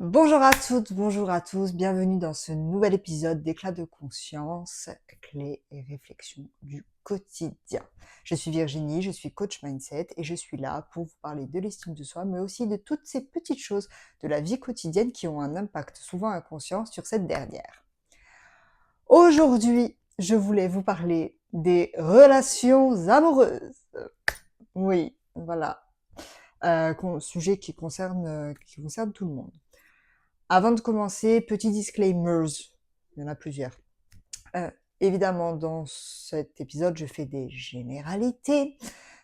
Bonjour à toutes, bonjour à tous, bienvenue dans ce nouvel épisode d'Éclat de conscience, clés et réflexions du quotidien. Je suis Virginie, je suis coach mindset et je suis là pour vous parler de l'estime de soi, mais aussi de toutes ces petites choses de la vie quotidienne qui ont un impact souvent inconscient sur cette dernière. Aujourd'hui, je voulais vous parler des relations amoureuses. Oui, voilà, sujet qui concerne tout le monde. Avant de commencer, petit disclaimers, il y en a plusieurs. Euh, Évidemment, dans cet épisode, je fais des généralités.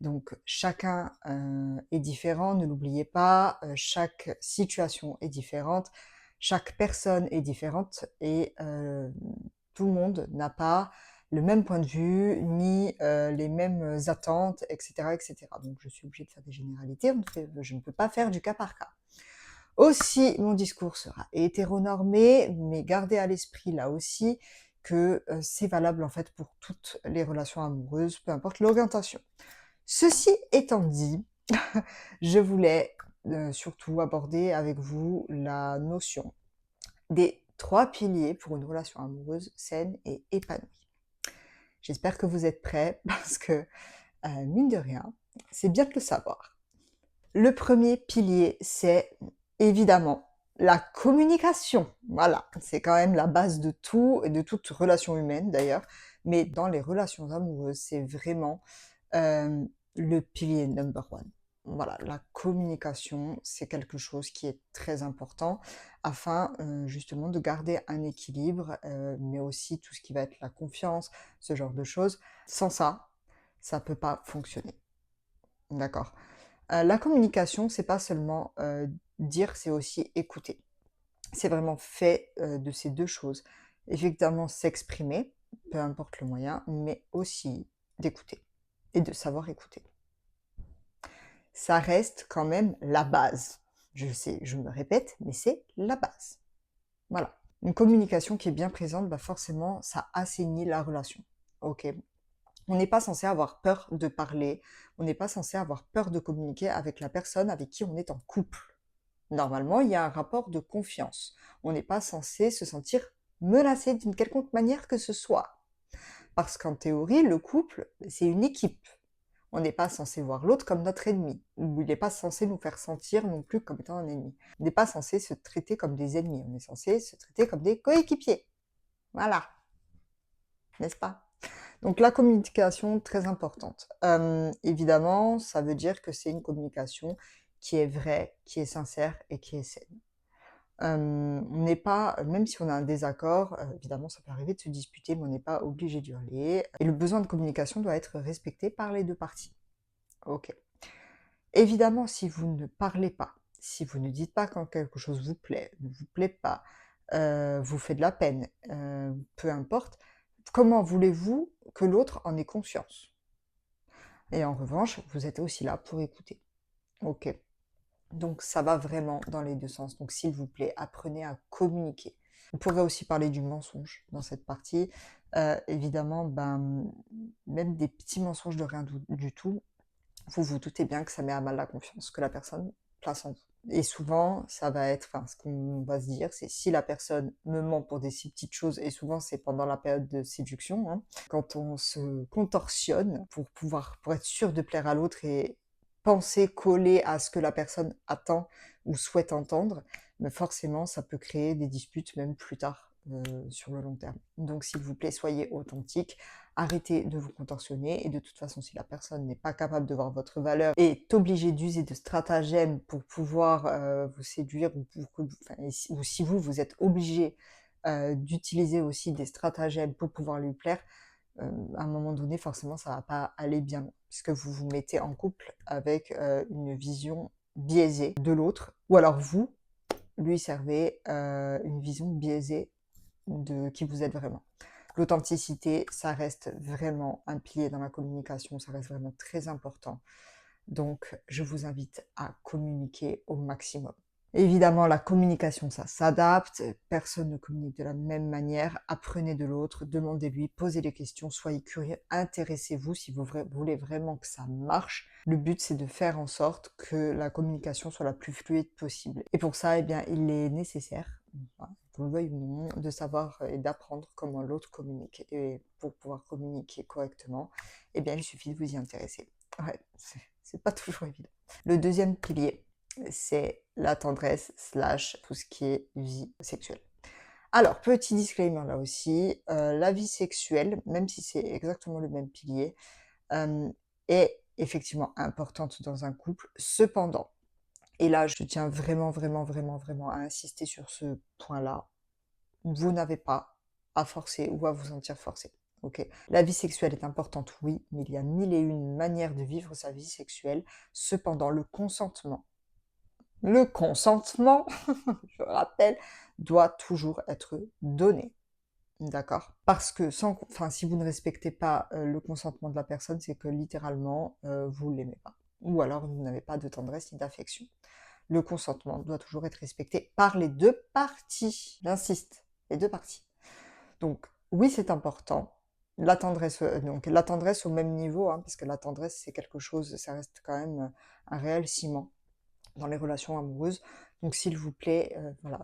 Donc, chacun est différent, ne l'oubliez pas. Chaque situation est différente. Chaque personne est différente. Et tout le monde n'a pas le même point de vue, ni les mêmes attentes, etc., etc. Donc, je suis obligée de faire des généralités. Je ne peux pas faire du cas par cas. Aussi, mon discours sera hétéronormé, mais gardez à l'esprit là aussi que c'est valable en fait pour toutes les relations amoureuses, peu importe l'orientation. Ceci étant dit, je voulais surtout aborder avec vous la notion des 3 piliers pour une relation amoureuse saine et épanouie. J'espère que vous êtes prêts parce que, mine de rien, c'est bien de le savoir. Le premier pilier, c'est évidemment la communication. Voilà, c'est quand même la base de tout et de toute relation humaine d'ailleurs. Mais dans les relations amoureuses, c'est vraiment euh, le pilier number one. Voilà, la communication, c'est quelque chose qui est très important afin justement de garder un équilibre, mais aussi tout ce qui va être la confiance, ce genre de choses. Sans ça, ça peut pas fonctionner. D'accord. La communication, c'est pas seulement dire, c'est aussi écouter. C'est vraiment fait de ces deux choses. Effectivement, s'exprimer, peu importe le moyen, mais aussi d'écouter et de savoir écouter. Ça reste quand même la base. Je sais, je me répète, mais c'est la base. Voilà. Une communication qui est bien présente, bah forcément, ça assainit la relation. Ok. On n'est pas censé avoir peur de parler, on n'est pas censé avoir peur de communiquer avec la personne avec qui on est en couple. Normalement, il y a un rapport de confiance. On n'est pas censé se sentir menacé d'une quelconque manière que ce soit. Parce qu'en théorie, le couple, c'est une équipe. On n'est pas censé voir l'autre comme notre ennemi. Ou il n'est pas censé nous faire sentir non plus comme étant un ennemi. On n'est pas censé se traiter comme des ennemis. On est censé se traiter comme des coéquipiers. Voilà. N'est-ce pas? Donc la communication, très importante. Évidemment, ça veut dire que c'est une communication qui est vraie, qui est sincère et qui est saine. On n'est pas, même si on a un désaccord, évidemment ça peut arriver de se disputer, mais on n'est pas obligé d'hurler. Et le besoin de communication doit être respecté par les deux parties. Ok. Évidemment, si vous ne parlez pas, si vous ne dites pas quand quelque chose vous plaît, ne vous plaît pas, vous fait de la peine, peu importe, comment voulez-vous que l'autre en ait conscience? Et en revanche, vous êtes aussi là pour écouter. Ok. Donc ça va vraiment dans les deux sens. Donc s'il vous plaît, apprenez à communiquer. On pourrait aussi parler du mensonge dans cette partie. Évidemment, même des petits mensonges de rien du tout, vous vous doutez bien que ça met à mal la confiance que la personne place en vous. Et souvent, ça va être, enfin, ce qu'on va se dire, c'est si la personne me ment pour des si petites choses, et souvent c'est pendant la période de séduction, hein, quand on se contorsionne pour être sûr de plaire à l'autre et penser coller à ce que la personne attend ou souhaite entendre, mais forcément, ça peut créer des disputes même plus tard sur le long terme. Donc, s'il vous plaît, soyez authentique, arrêtez de vous contorsionner, et de toute façon, si la personne n'est pas capable de voir votre valeur et est obligée d'user de stratagèmes pour pouvoir vous séduire, ou si vous êtes obligé d'utiliser aussi des stratagèmes pour pouvoir lui plaire, à un moment donné, forcément, ça va pas aller bien, puisque vous vous mettez en couple avec une vision biaisée de l'autre, ou alors vous lui servez une vision biaisée de qui vous êtes vraiment. L'authenticité, ça reste vraiment un pilier dans la communication, ça reste vraiment très important. Donc, je vous invite à communiquer au maximum. Évidemment, la communication, ça s'adapte, personne ne communique de la même manière. Apprenez de l'autre, demandez-lui, posez des questions, soyez curieux, intéressez-vous si vous voulez vraiment que ça marche. Le but, c'est de faire en sorte que la communication soit la plus fluide possible. Et pour ça, eh bien, il est nécessaire, enfin, qu'on le veuille ou non, de savoir et d'apprendre comment l'autre communique. Et pour pouvoir communiquer correctement, eh bien, il suffit de vous y intéresser. Ouais, c'est pas toujours évident. Le deuxième pilier, c'est la tendresse slash tout ce qui est vie sexuelle. Alors, petit disclaimer là aussi, la vie sexuelle, même si c'est exactement le même pilier, est effectivement importante dans un couple. Cependant, et là je tiens vraiment, vraiment, vraiment, vraiment à insister sur ce point-là, vous n'avez pas à forcer ou à vous sentir forcé. Ok. La vie sexuelle est importante, oui, mais il y a mille et une manières de vivre sa vie sexuelle. Cependant, le consentement, je rappelle, doit toujours être donné. D'accord? Parce que enfin, si vous ne respectez pas le consentement de la personne, c'est que littéralement, vous ne l'aimez pas. Ou alors vous n'avez pas de tendresse ni d'affection. Le consentement doit toujours être respecté par les deux parties. J'insiste, les deux parties. Donc, oui, c'est important. Donc la tendresse au même niveau, hein, parce que la tendresse, c'est quelque chose, ça reste quand même un réel ciment dans les relations amoureuses. Donc s'il vous plaît, voilà,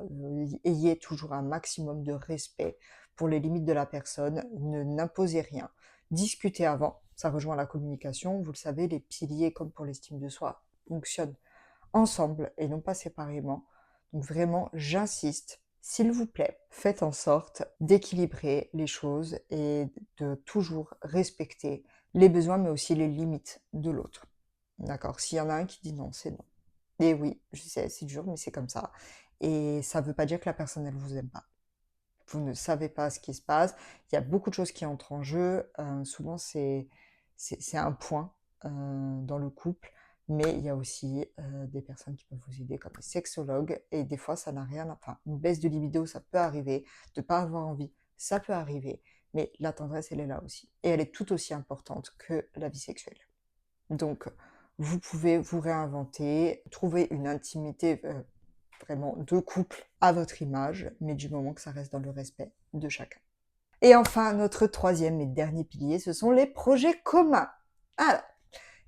ayez toujours un maximum de respect pour les limites de la personne, ne n'imposez rien. Discutez avant, ça rejoint la communication. Vous le savez, les piliers, comme pour l'estime de soi, fonctionnent ensemble et non pas séparément. Donc vraiment, j'insiste, s'il vous plaît, faites en sorte d'équilibrer les choses et de toujours respecter les besoins, mais aussi les limites de l'autre. D'accord? S'il y en a un qui dit non, c'est non. Et oui, je sais, c'est dur, mais c'est comme ça. Et ça ne veut pas dire que la personne, elle vous aime pas. Vous ne savez pas ce qui se passe. Il y a beaucoup de choses qui entrent en jeu. Souvent, c'est un point dans le couple, mais il y a aussi des personnes qui peuvent vous aider comme les sexologues. Et des fois, ça n'a rien. Enfin, une baisse de libido, ça peut arriver. De ne pas avoir envie, ça peut arriver. Mais la tendresse, elle est là aussi. Et elle est tout aussi importante que la vie sexuelle. Donc, vous pouvez vous réinventer, trouver une intimité vraiment de couple à votre image, mais du moment que ça reste dans le respect de chacun. Et enfin, notre troisième et dernier pilier, ce sont les projets communs. Alors,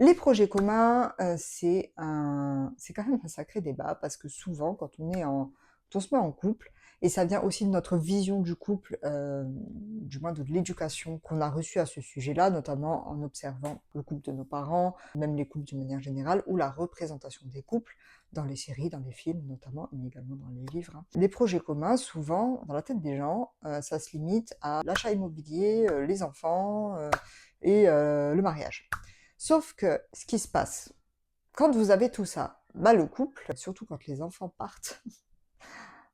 les projets communs, c'est quand même un sacré débat parce que souvent, quand on se met en couple, et ça vient aussi de notre vision du couple, du moins de l'éducation qu'on a reçue à ce sujet-là, notamment en observant le couple de nos parents, même les couples d'une manière générale, ou la représentation des couples dans les séries, dans les films notamment, mais également dans les livres. Hein. Les projets communs, souvent, dans la tête des gens, ça se limite à l'achat immobilier, les enfants et le mariage. Sauf que ce qui se passe, quand vous avez tout ça, bah le couple, surtout quand les enfants partent,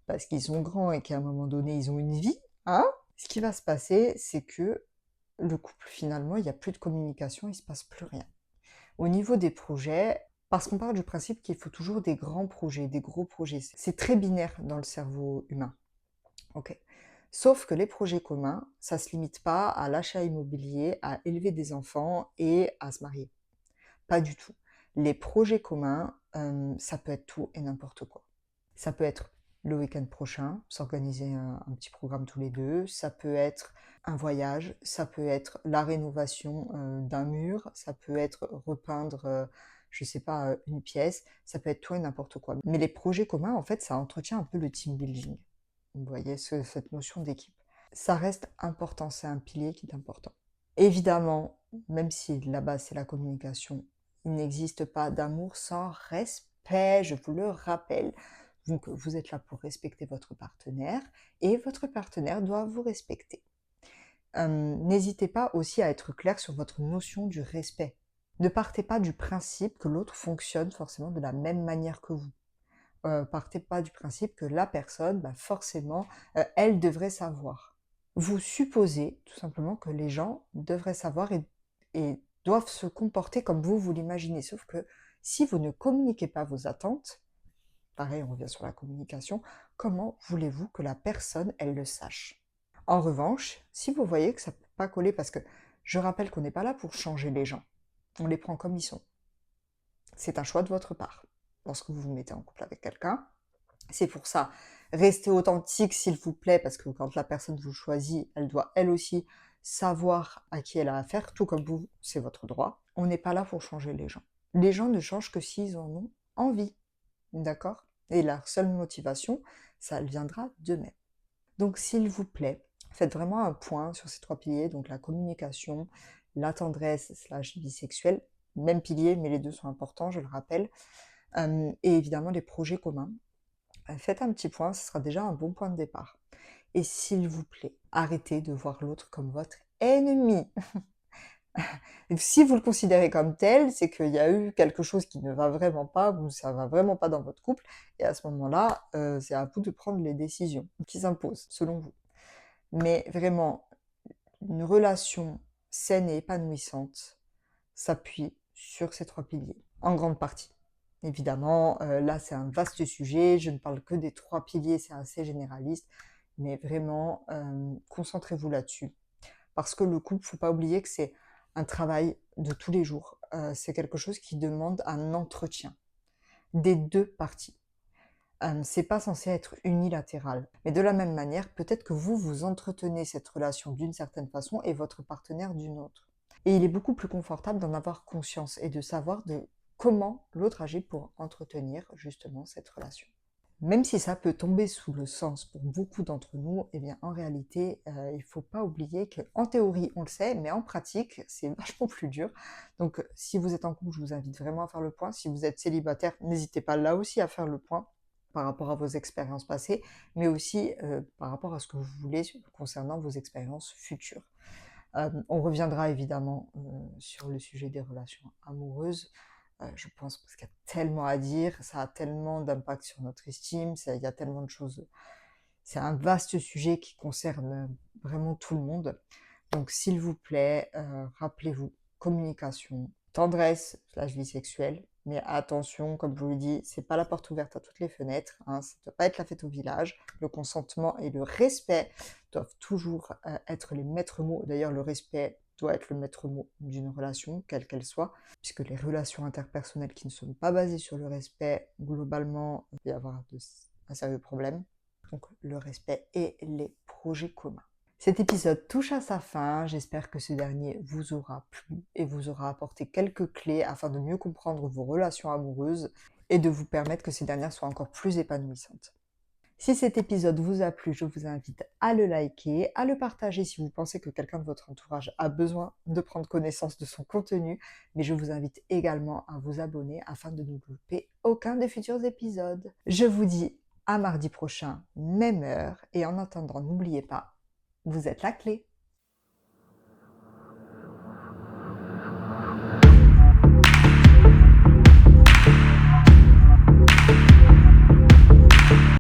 parce qu'ils sont grands et qu'à un moment donné, ils ont une vie, hein, ce qui va se passer, c'est que le couple, finalement, il n'y a plus de communication, il ne se passe plus rien. Au niveau des projets, parce qu'on part du principe qu'il faut toujours des grands projets, des gros projets. C'est très binaire dans le cerveau humain. Ok. Sauf que les projets communs, ça ne se limite pas à l'achat immobilier, à élever des enfants et à se marier. Pas du tout. Les projets communs, ça peut être tout et n'importe quoi. Ça peut être le week-end prochain, s'organiser un petit programme tous les deux. Ça peut être un voyage. Ça peut être la rénovation d'un mur. Ça peut être repeindre, je sais pas, une pièce. Ça peut être tout et n'importe quoi. Mais les projets communs, en fait, ça entretient un peu le team building. Vous voyez, cette notion d'équipe. Ça reste important, c'est un pilier qui est important. Évidemment, même si là-bas c'est la communication, il n'existe pas d'amour sans respect, je vous le rappelle. Donc vous êtes là pour respecter votre partenaire et votre partenaire doit vous respecter. N'hésitez pas aussi à être clair sur votre notion du respect. Ne partez pas du principe que l'autre fonctionne forcément de la même manière que vous. Partez pas du principe que la personne, bah forcément, elle devrait savoir. Vous supposez tout simplement que les gens devraient savoir et doivent se comporter comme vous l'imaginez. Sauf que si vous ne communiquez pas vos attentes, pareil, on revient sur la communication, comment voulez-vous que la personne, elle le sache? En revanche, si vous voyez que ça ne peut pas coller, parce que je rappelle qu'on n'est pas là pour changer les gens, on les prend comme ils sont. C'est un choix de votre part. Lorsque vous vous mettez en couple avec quelqu'un, C'est pour ça, restez authentique s'il vous plaît, parce que quand la personne vous choisit, elle doit elle aussi savoir à qui elle a affaire, tout comme vous, c'est votre droit. On n'est pas là pour changer les gens. Les gens ne changent que s'ils en ont envie, d'accord? Et la seule motivation, ça elle viendra d'eux-mêmes. Donc s'il vous plaît, faites vraiment un point sur ces 3 piliers, donc la communication, la tendresse slash vie sexuelle, même pilier, mais les 2 sont importants, je le rappelle, et évidemment les projets communs. Faites un petit point, ce sera déjà un bon point de départ. Et s'il vous plaît, arrêtez de voir l'autre comme votre ennemi. Si vous le considérez comme tel, c'est qu'il y a eu quelque chose qui ne va vraiment pas, ou ça va vraiment pas dans votre couple, et à ce moment-là, c'est à vous de prendre les décisions qui s'imposent, selon vous. Mais vraiment, une relation saine et épanouissante s'appuie sur ces 3 piliers, en grande partie. Évidemment, là, c'est un vaste sujet, je ne parle que des 3 piliers, c'est assez généraliste, mais vraiment, concentrez-vous là-dessus. Parce que le couple, faut pas oublier que c'est un travail de tous les jours. C'est quelque chose qui demande un entretien des 2 parties. C'est pas censé être unilatéral. Mais de la même manière, peut-être que vous, vous entretenez cette relation d'une certaine façon et votre partenaire d'une autre. Et il est beaucoup plus confortable d'en avoir conscience et de savoir de comment l'autre agit pour entretenir justement cette relation. Même si ça peut tomber sous le sens pour beaucoup d'entre nous, eh bien en réalité, il ne faut pas oublier qu'en théorie, on le sait, mais en pratique, c'est vachement plus dur. Donc si vous êtes en couple, je vous invite vraiment à faire le point. Si vous êtes célibataire, n'hésitez pas là aussi à faire le point par rapport à vos expériences passées, mais aussi par rapport à ce que vous voulez concernant vos expériences futures. On reviendra évidemment sur le sujet des relations amoureuses, je pense, parce qu'il y a tellement à dire, ça a tellement d'impact sur notre estime, il y a tellement de choses. C'est un vaste sujet qui concerne vraiment tout le monde. Donc s'il vous plaît, rappelez-vous, communication, tendresse, slash vie sexuelle, mais attention, comme je vous l'ai dit, c'est pas la porte ouverte à toutes les fenêtres, hein, ça ne doit pas être la fête au village. Le consentement et le respect doivent toujours être les maîtres mots. D'ailleurs, le respect doit être le maître mot d'une relation, quelle qu'elle soit, puisque les relations interpersonnelles qui ne sont pas basées sur le respect, globalement, il peut y avoir un sérieux problème. Donc le respect et les projets communs. Cet épisode touche à sa fin, j'espère que ce dernier vous aura plu et vous aura apporté quelques clés afin de mieux comprendre vos relations amoureuses et de vous permettre que ces dernières soient encore plus épanouissantes. Si cet épisode vous a plu, je vous invite à le liker, à le partager si vous pensez que quelqu'un de votre entourage a besoin de prendre connaissance de son contenu, mais je vous invite également à vous abonner afin de ne louper aucun des futurs épisodes. Je vous dis à mardi prochain, même heure, et en attendant, n'oubliez pas, vous êtes la clé.